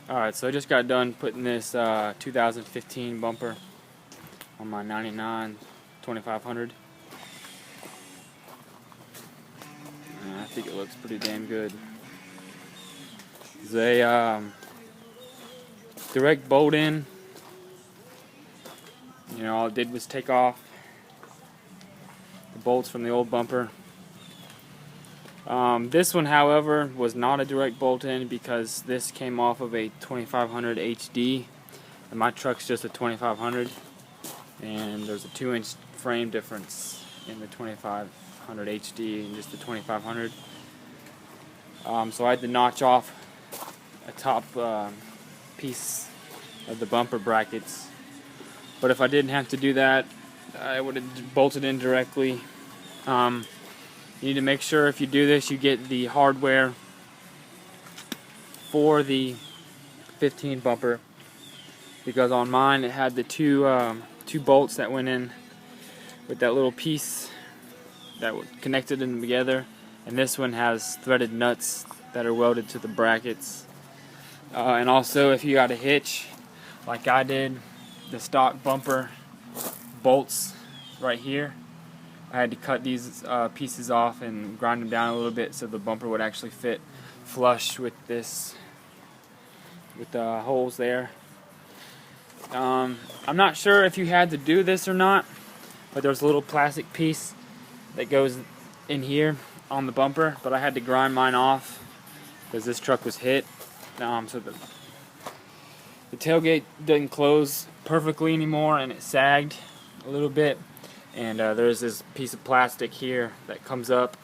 Alright, so I just got done putting this 2015 bumper on my 99 2500. I think it looks pretty damn good. They direct bolt in. You know, all it did was take off the bolts from the old bumper. This one, however, was not a direct bolt in because this came off of a 2500 HD, and my truck's just a 2500, and there's a 2-inch frame difference in the 2500 HD and just the 2500. So I had to notch off a top piece of the bumper brackets, but if I didn't have to do that, I would have bolted in directly. You need to make sure if you do this you get the hardware for the 15 bumper, because on mine it had the two bolts that went in with that little piece that connected them together, and this one has threaded nuts that are welded to the brackets. And also, if you got a hitch like I did, the stock bumper bolts right here, I had to cut these pieces off and grind them down a little bit so the bumper would actually fit flush with this, with the holes there. I'm not sure if you had to do this or not, but there's a little plastic piece that goes in here on the bumper, but I had to grind mine off because this truck was hit. So the tailgate didn't close perfectly anymore, and it sagged a little bit. And there's this piece of plastic here that comes up,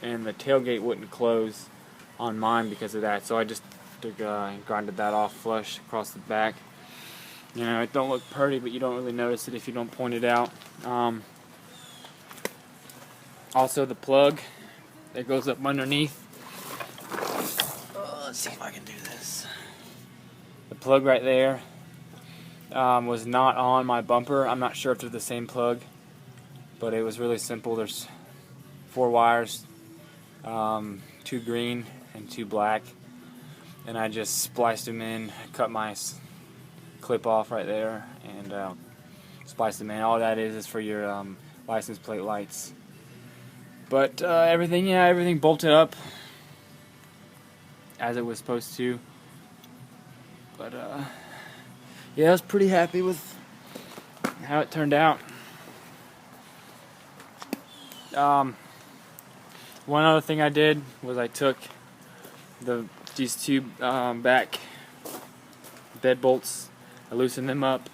and the tailgate wouldn't close on mine because of that. So I just took and grinded that off flush across the back. You know, it don't look pretty, but you don't really notice it if you don't point it out. Also, the plug that goes up underneath. Let's see if I can do this. The plug right there was not on my bumper. I'm not sure if they're the same plug, but it was really simple. There's 4 wires, 2 green and 2 black, and I just spliced them in, cut my clip off right there, and spliced them in. All that is for your license plate lights. But everything bolted up as it was supposed to. But yeah, I was pretty happy with how it turned out. One other thing I did was I took these two back bed bolts, I loosened them up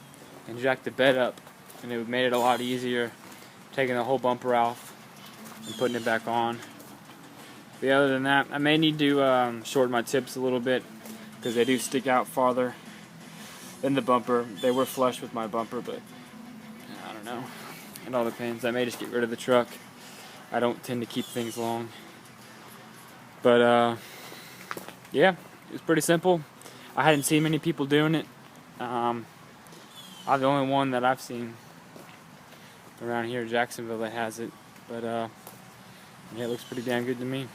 and jacked the bed up, and it made it a lot easier taking the whole bumper off and putting it back on. But other than that, I may need to shorten my tips a little bit because they do stick out farther than the bumper. They were flush with my bumper, but I don't know. It all depends. I may just get rid of the truck. I don't tend to keep things long. But yeah, it was pretty simple. I hadn't seen many people doing it. I'm the only one that I've seen around here in Jacksonville that has it. But yeah, it looks pretty damn good to me.